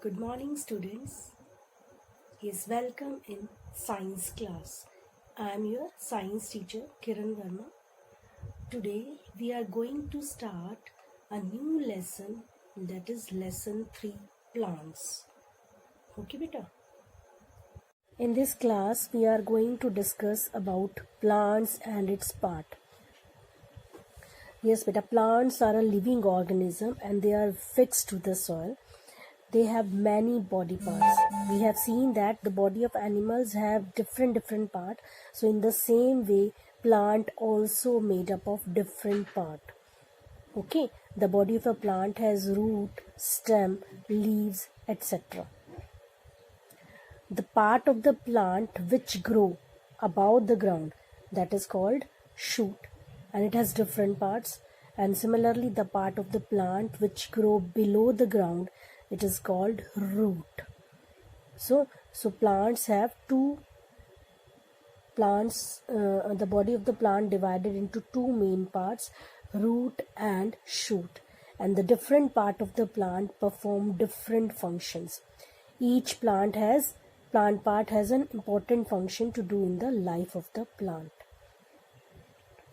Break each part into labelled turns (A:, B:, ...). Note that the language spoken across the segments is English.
A: Good morning, students. Yes, welcome in science class. I am your science teacher Kiran Verma. Today we are going to start a new lesson, that is lesson 3, plants. Okay, beta. In this class we are going to discuss about plants and its part. Yes, beta, plants are a living organism and they are fixed to the soil. They have many body parts. We have seen that the body of animals have different parts. So in the same way, plant also made up of different part. Okay, the body of a plant has root, stem, leaves, etc. The part of the plant which grow above the ground, that is called shoot, and it has different parts. And similarly, the part of the plant which grow below the ground, it is called root. So plants have two plants. The body of the plant divided into two main parts, root and shoot, and the different part of the plant perform different functions. Each plant part has an important function to do in the life of the plant.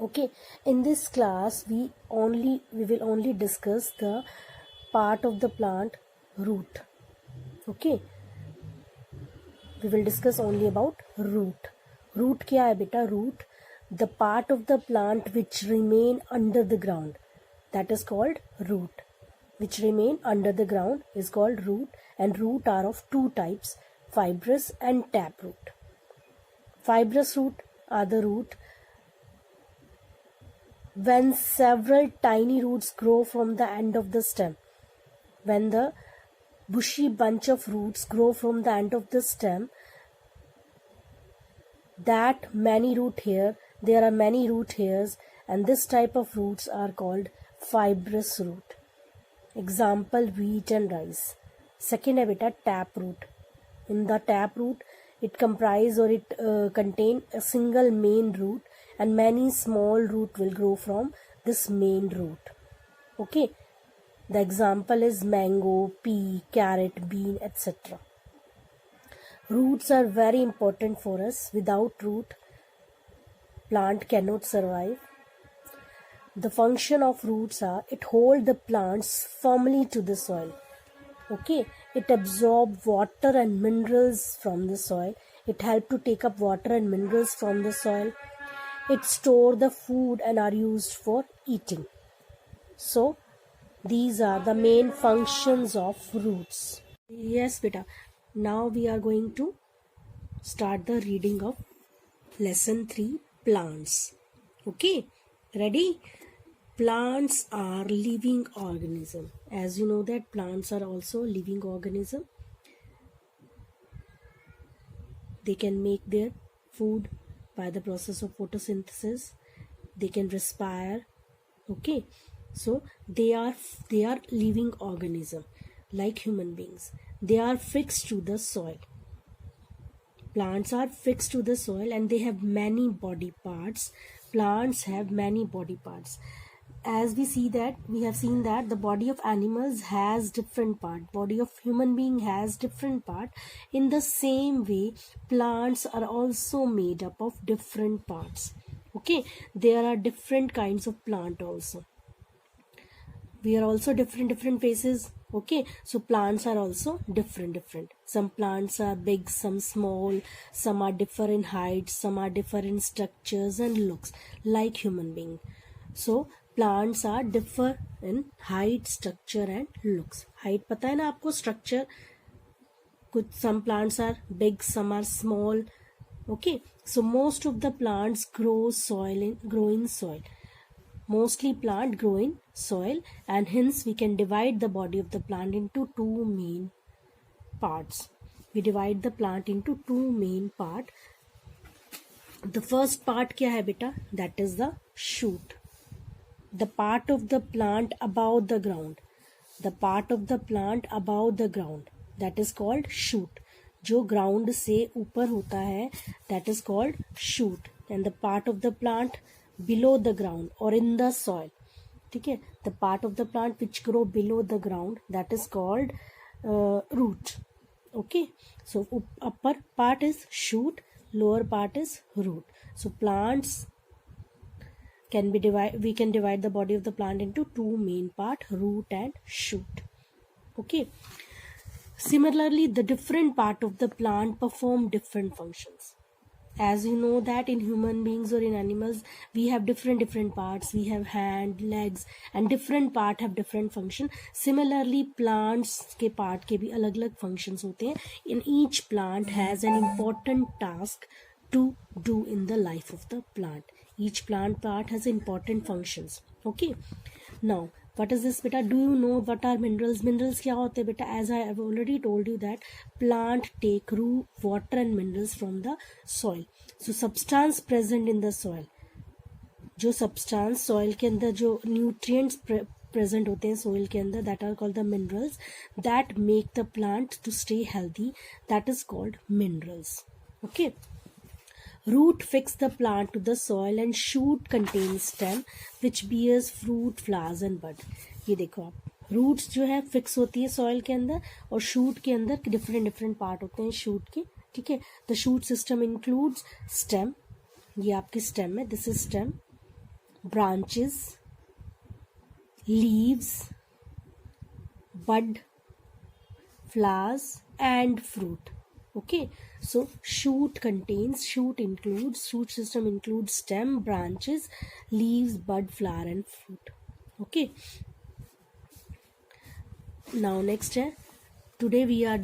A: Okay, in this class we will only discuss the part of the plant root. Okay, we will discuss only about root. Root क्या है बेटा? Root, the part of the plant which remain under the ground, that is called root. Which remain under the ground is called root, and root are of two types, fibrous and taproot. Fibrous root are the root when several tiny roots grow from the end of the stem. When the bushy bunch of roots grow from the end of the stem, there are many root hairs, and this type of roots are called fibrous root. Example, wheat and rice. Second है बेटा taproot. In the taproot, it contain a single main root, and many small root will grow from this main root. Okay, the example is mango, pea, carrot, bean, etc. Roots are very important for us. Without root, plant cannot survive. The function of roots are, it hold the plants firmly to the soil. Okay, it absorb water and minerals from the soil. It help to take up water and minerals from the soil. It store the food and are used for eating. So these are the main functions of roots. Yes, beta. Now we are going to start the reading of lesson 3, plants. Okay, ready? Plants are living organism. As you know that plants are also living organism. They can make their food by the process of photosynthesis. They can respire. Okay, so they are living organism like human beings. They are fixed to the soil. Plants are fixed to the soil and they have many body parts. Plants have many body parts. As we have seen that the body of animals has different part, body of human being has different part. In the same way, plants are also made up of different parts. Okay, there are different kinds of plant also. We are also different faces. Okay, so plants are also different. Some plants are big, some small, some are different in height, some are different in structures and looks like human being. So plants are differ in height, structure and looks. Height पता है ना आपको, structure कुछ, some plants are big, some are small. Okay, so most of the plants grow in soil. Mostly plant grow in soil, and hence we can divide the body of the plant into two main parts. We divide the plant into two main part. The first part क्या है बेटा? That is the shoot. The part of the plant above the ground. The part of the plant above the ground, that is called shoot. जो ground से ऊपर होता है, that is called shoot. And the part of the plant below the ground or in the soil, ठीक है, the part of the plant which grow below the ground, that is called root. Okay, so upper part is shoot, lower part is root. So plants can be we can divide the body of the plant into two main part, root and shoot. Okay, similarly the different part of the plant perform different functions. As you know that in human beings or in animals we have different parts, we have hand, legs, and different part have different function. Similarly plants के part के भी अलग अलग functions होते हैं. In each plant has an important task to do in the life of the plant. Each plant part has important functions. Okay, now what is this beta? Do you know what are minerals? Minerals क्या होते हैं बेटा? As I have already told you that plant take root, water and minerals from the soil. So substance present in the soil, जो substance soil के अंदर जो nutrients present होते हैं soil के अंदर, that are called the minerals that make the plant to stay healthy, that is called minerals. Okay, root fix the plant to the soil and shoot contains stem which bears fruit, flowers and bud. ये देखो आप, roots जो है fix होती है soil के अंदर और shoot के अंदर different part होते हैं shoot के. ठीक है, the shoot system includes stem, ये आपकी stem है, this is stem, branches, leaves, bud, flowers and fruit. Okay, so shoot system includes stem, branches, leaves, bud, flower and fruit. Okay, now next today we are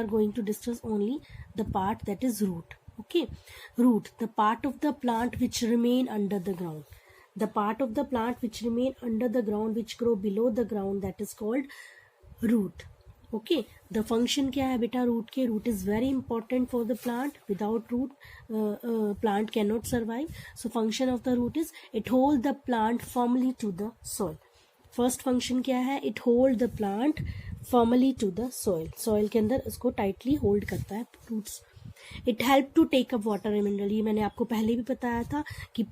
A: going to discuss only the part that is root. Okay, root, the part of the plant which remain under the ground. The part of the plant which remain under the ground, which grow below the ground, that is called root. Okay, the function क्या है बेटा root के? Root is very important for the plant. Without root plant cannot survive. So function of the root is it hold the plant firmly to the soil. First function क्या है? It hold the plant firmly to the soil. Soil के अंदर इसको tightly hold करता है roots. It help to take up water and mineral. ये मैंने आपको पहले भी बताया था कि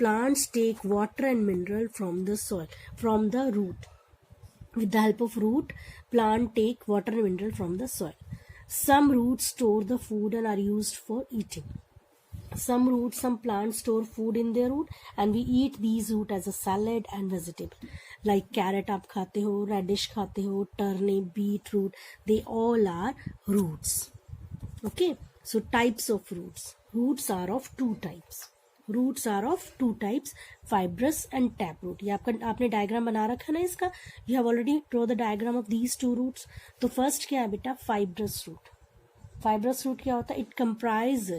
A: plants take water and mineral from the soil, from the root. With the help of root, plant take water and mineral from the soil. Some roots store the food and are used for eating. Some plants store food in their root and we eat these root as a salad and vegetable. Like carrot आप खाते हो, radish खाते हो, turnip, beetroot, they all are roots. Okay, so types of roots. Roots are of two types. Fibrous and taproot. ये आपने diagram बना रखा ना इसका. You have already draw the diagram of these two roots. तो first क्या है बेटा? Fibrous root. Fibrous root क्या होता है? It comprise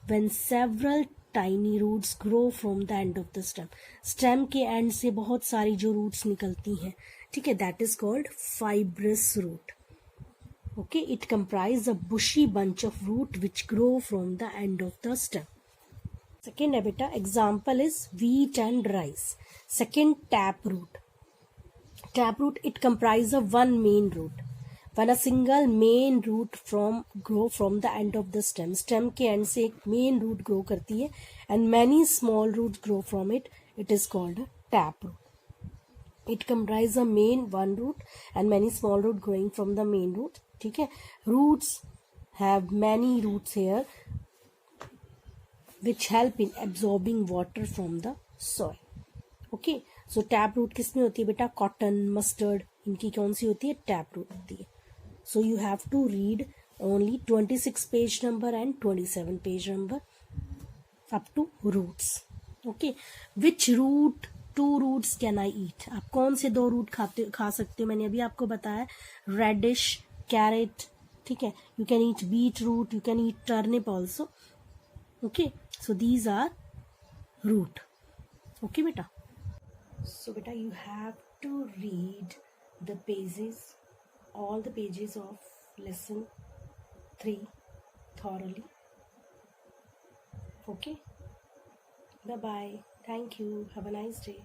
A: when several tiny roots grow from the end of the stem. Stem के end से बहुत सारी जो roots निकलती हैं, ठीक है, that is called fibrous root. Okay, it comprise a bushy bunch of root which grow from the end of the stem. Second beta example is wheat and rice. Second, taproot. Taproot, it comprises of one main root. When a single main root grow from the end of the stem, stem के end से एक main root grow करती है and many small roots grow from it, it is called a taproot. It comprises a main one root and many small root growing from the main root. ठीक है, roots have many roots here which help in absorbing water from the soil. Okay, so taproot किसमें होती है बेटा? Cotton, mustard, इनकी कौन सी होती है? Taproot होती है. So you have to read only 26 page number and 27 page number up to roots. Okay, which root, two roots can I eat? आप कौन से दो रूट खा सकते हो? मैंने अभी आपको बताया radish, carrot, ठीक है, you can eat beetroot, you can eat turnip also. Okay, so these are root. Okay beta, so beta you have to read the pages, all the pages of lesson 3 thoroughly. Okay, bye bye, thank you, have a nice day.